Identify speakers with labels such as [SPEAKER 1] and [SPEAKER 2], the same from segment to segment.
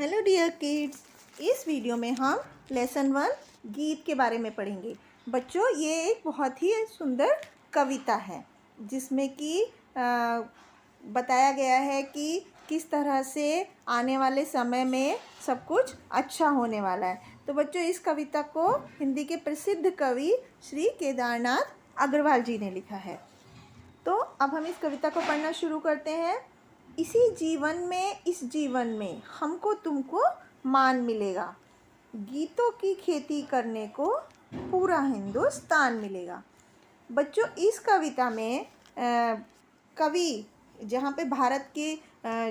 [SPEAKER 1] Hello dear kids, इस video में हम लेसन 1 गीत के बारे में पढ़ेंगे। बच्चों, ये एक बहुत ही सुंदर कविता है जिसमें कि बताया गया है कि किस तरह से आने वाले समय में सब कुछ अच्छा होने वाला है। तो बच्चों, इस कविता को हिंदी के प्रसिद्ध कवि श्री केदारनाथ अग्रवाल जी ने लिखा है। तो अब हम इस कविता को पढ़ना शुरू करते हैं। इस जीवन में हमको तुमको मान मिलेगा, गीतों की खेती करने को पूरा हिंदुस्तान मिलेगा। बच्चों, इस कविता में कवि जहाँ पे भारत के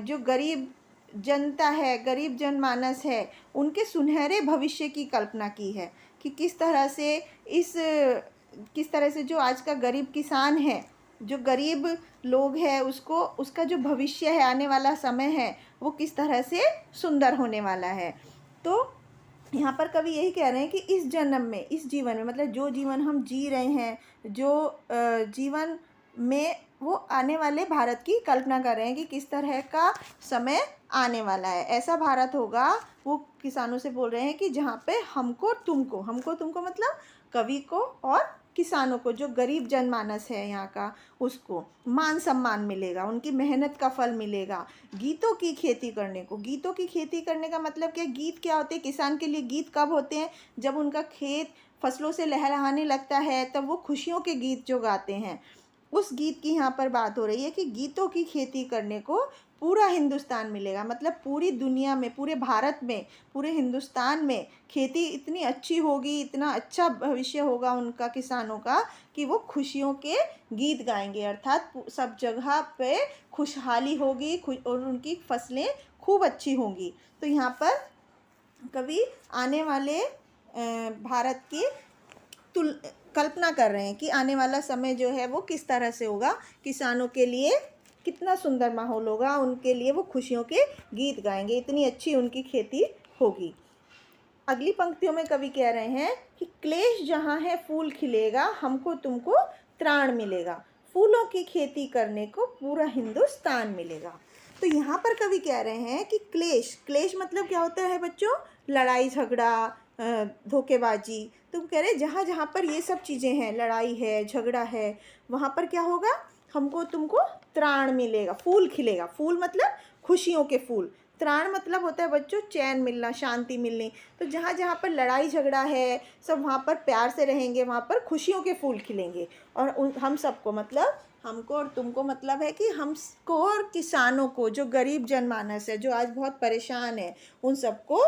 [SPEAKER 1] जो गरीब जनता है, गरीब जनमानस है, उनके सुनहरे भविष्य की कल्पना की है कि किस तरह से जो आज का गरीब किसान है, जो गरीब लोग हैं, उसका जो भविष्य है, आने वाला समय है, वो किस तरह से सुंदर होने वाला है। तो यहाँ पर कवि यही कह रहे हैं कि इस जीवन में मतलब जो जीवन हम जी रहे हैं, जो जीवन में वो आने वाले भारत की कल्पना कर रहे हैं कि किस तरह का समय आने वाला है। ऐसा भारत होगा, वो किसानों से बोल रहे हैं कि जहाँ पे हमको तुमको मतलब कवि को और किसानों को, जो गरीब जनमानस है यहाँ का, उसको मान सम्मान मिलेगा, उनकी मेहनत का फल मिलेगा। गीतों की खेती करने का मतलब क्या? गीत क्या होते हैं? किसान के लिए गीत कब होते हैं? जब उनका खेत फसलों से लहलहाने लगता है, तब वो खुशियों के गीत जो गाते हैं, उस गीत की यहाँ पर बात हो रही है कि गीतों की खेती करने को पूरा हिंदुस्तान मिलेगा। मतलब पूरी दुनिया में, पूरे भारत में, पूरे हिंदुस्तान में खेती इतनी अच्छी होगी, इतना अच्छा भविष्य होगा उनका, किसानों का, कि वो खुशियों के गीत गाएंगे। अर्थात सब जगह पे खुशहाली होगी और उनकी फसलें खूब अच्छी होंगी। तो यहाँ पर कवि आने वाले भारत की कल्पना कर रहे हैं कि आने वाला समय जो है वो किस तरह से होगा, किसानों के लिए कितना सुंदर माहौल होगा, उनके लिए वो खुशियों के गीत गाएंगे, इतनी अच्छी उनकी खेती होगी। अगली पंक्तियों में कवि कह रहे हैं कि क्लेश जहाँ है फूल खिलेगा, हमको तुमको त्राण मिलेगा, फूलों की खेती करने को पूरा हिंदुस्तान मिलेगा। तो यहाँ पर कवि कह रहे हैं कि क्लेश मतलब क्या होता है बच्चों? लड़ाई झगड़ा, धोखेबाजी। तो कह रहे हैं जहाँ जहाँ पर ये सब चीज़ें हैं, लड़ाई है, झगड़ा है, वहाँ पर क्या होगा? हमको तुमको त्राण मिलेगा, फूल खिलेगा। फूल मतलब खुशियों के फूल। त्राण मतलब होता है बच्चों चैन मिलना, शांति मिलनी। तो जहाँ जहाँ पर लड़ाई झगड़ा है, सब वहाँ पर प्यार से रहेंगे, वहाँ पर खुशियों के फूल खिलेंगे। और हम सबको मतलब हमको और तुमको मतलब है कि हमको और किसानों को, जो गरीब जनमानस है, जो आज बहुत परेशान है, उन सबको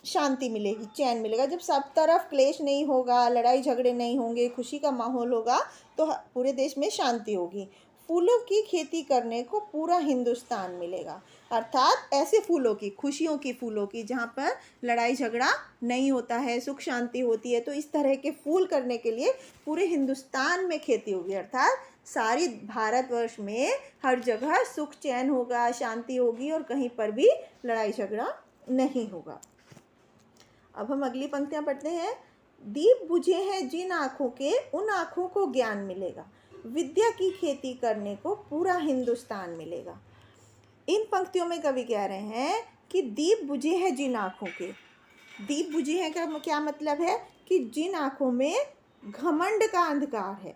[SPEAKER 1] शांति मिलेगी, चैन मिलेगा। जब सब तरफ क्लेश नहीं होगा, लड़ाई झगड़े नहीं होंगे, खुशी का माहौल होगा, तो पूरे देश में शांति होगी। फूलों की खेती करने को पूरा हिंदुस्तान मिलेगा। अर्थात ऐसे फूलों की, खुशियों की फूलों की, जहाँ पर लड़ाई झगड़ा नहीं होता है, सुख शांति होती है। तो इस तरह के फूल करने के लिए पूरे हिंदुस्तान में खेती होगी। अर्थात सारी भारतवर्ष में हर जगह सुख चैन होगा, शांति होगी, और कहीं पर भी लड़ाई झगड़ा नहीं होगा। अब हम अगली पंक्तियाँ पढ़ते हैं। दीप बुझे हैं जिन आँखों के, उन आँखों को ज्ञान मिलेगा, विद्या की खेती करने को पूरा हिंदुस्तान मिलेगा। इन पंक्तियों में कवि कह रहे हैं कि दीप बुझे हैं जिन आँखों के। दीप बुझे हैं का क्या मतलब है? कि जिन आँखों में घमंड का अंधकार है,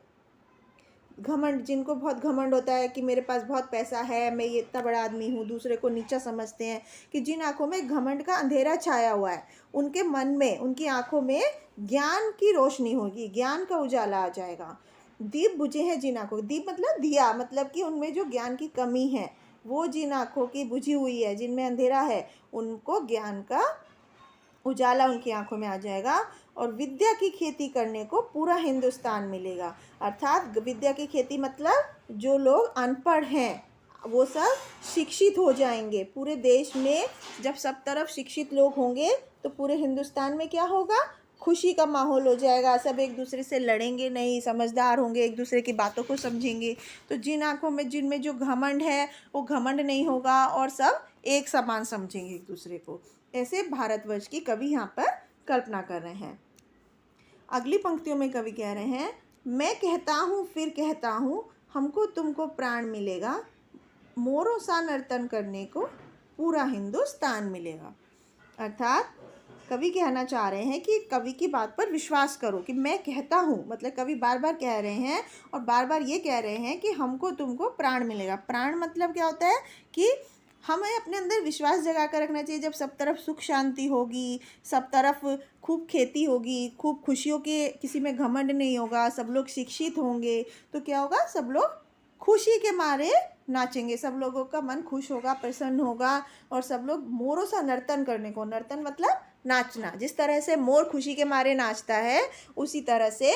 [SPEAKER 1] घमंड, जिनको बहुत घमंड होता है कि मेरे पास बहुत पैसा है, मैं ये इतना बड़ा आदमी हूँ, दूसरे को नीचा समझते हैं, कि जिन आँखों में घमंड का अंधेरा छाया हुआ है, उनके मन में, उनकी आँखों में ज्ञान की रोशनी होगी, ज्ञान का उजाला आ जाएगा। दीप बुझे हैं जिन आँखों, दीप मतलब दिया, मतलब कि उनमें जो ज्ञान की कमी है, वो जिन आँखों की बुझी हुई है, जिनमें अंधेरा है, उनको ज्ञान का उजाला उनकी आंखों में आ जाएगा। और विद्या की खेती करने को पूरा हिंदुस्तान मिलेगा। अर्थात विद्या की खेती मतलब जो लोग अनपढ़ हैं, वो सब शिक्षित हो जाएंगे। पूरे देश में जब सब तरफ शिक्षित लोग होंगे, तो पूरे हिंदुस्तान में क्या होगा? खुशी का माहौल हो जाएगा। सब एक दूसरे से लड़ेंगे नहीं, समझदार होंगे, एक दूसरे की बातों को समझेंगे। तो जिन आँखों में, जिनमें जो घमंड है, वो घमंड नहीं होगा, और सब एक समान समझेंगे एक दूसरे को। ऐसे भारतवर्ष की कवि यहाँ पर कल्पना कर रहे हैं। अगली पंक्तियों में कवि कह रहे हैं, मैं कहता हूँ फिर कहता हूँ, हमको तुमको प्राण मिलेगा, मोरों सा नर्तन करने को पूरा हिंदुस्तान मिलेगा। अर्थात कवि कहना चाह रहे हैं कि कवि की बात पर विश्वास करो कि मैं कहता हूँ, मतलब कवि बार बार कह रहे हैं और बार बार ये कह रहे हैं कि हमको तुमको प्राण मिलेगा। प्राण मतलब क्या होता है कि हमें अपने अंदर विश्वास जगा कर रखना चाहिए। जब सब तरफ सुख शांति होगी, सब तरफ खूब खेती होगी, खूब खुशियों के, किसी में घमंड नहीं होगा, सब लोग शिक्षित होंगे, तो क्या होगा, सब लोग खुशी के मारे नाचेंगे, सब लोगों का मन खुश होगा, प्रसन्न होगा और सब लोग मोरों सा नर्तन करने को, नर्तन मतलब नाचना, जिस तरह से मोर खुशी के मारे नाचता है उसी तरह से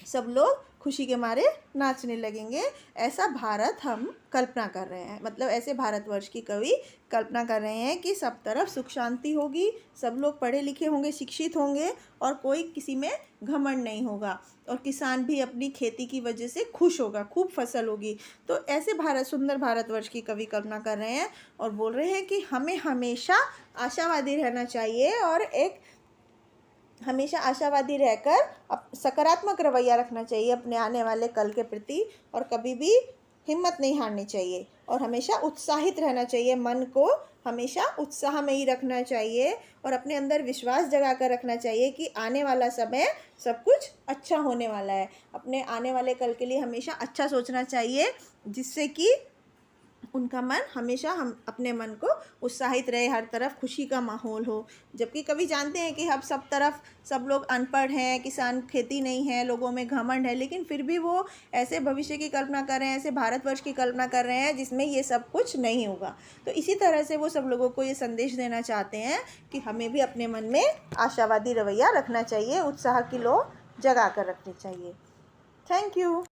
[SPEAKER 1] सब लोग खुशी के मारे नाचने लगेंगे। ऐसा भारत हम कल्पना कर रहे हैं, मतलब ऐसे भारतवर्ष की कवि कल्पना कर रहे हैं कि सब तरफ सुख शांति होगी, सब लोग पढ़े लिखे होंगे, शिक्षित होंगे और कोई किसी में घमंड नहीं होगा और किसान भी अपनी खेती की वजह से खुश होगा, खूब फसल होगी। तो ऐसे सुंदर भारतवर्ष की कवि कल्पना कर रहे हैं और बोल रहे हैं कि हमें हमेशा आशावादी रहना चाहिए और हमेशा आशावादी रहकर सकारात्मक रवैया रखना चाहिए अपने आने वाले कल के प्रति और कभी भी हिम्मत नहीं हारनी चाहिए और हमेशा उत्साहित रहना चाहिए। मन को हमेशा उत्साह में ही रखना चाहिए और अपने अंदर विश्वास जगा कर रखना चाहिए कि आने वाला समय सब कुछ अच्छा होने वाला है। अपने आने वाले कल के लिए हमेशा अच्छा सोचना चाहिए, जिससे कि उनका मन हमेशा, हम अपने मन को उत्साहित रहे, हर तरफ खुशी का माहौल हो। जबकि कभी जानते हैं कि अब सब तरफ सब लोग अनपढ़ हैं, किसान खेती नहीं है, लोगों में घमंड है, लेकिन फिर भी वो ऐसे भविष्य की कल्पना कर रहे हैं, ऐसे भारतवर्ष की कल्पना कर रहे हैं जिसमें ये सब कुछ नहीं होगा। तो इसी तरह से वो सब लोगों को ये संदेश देना चाहते हैं कि हमें भी अपने मन में आशावादी रवैया रखना चाहिए, उत्साह की लौ जगा कर रखनी चाहिए। Thank you.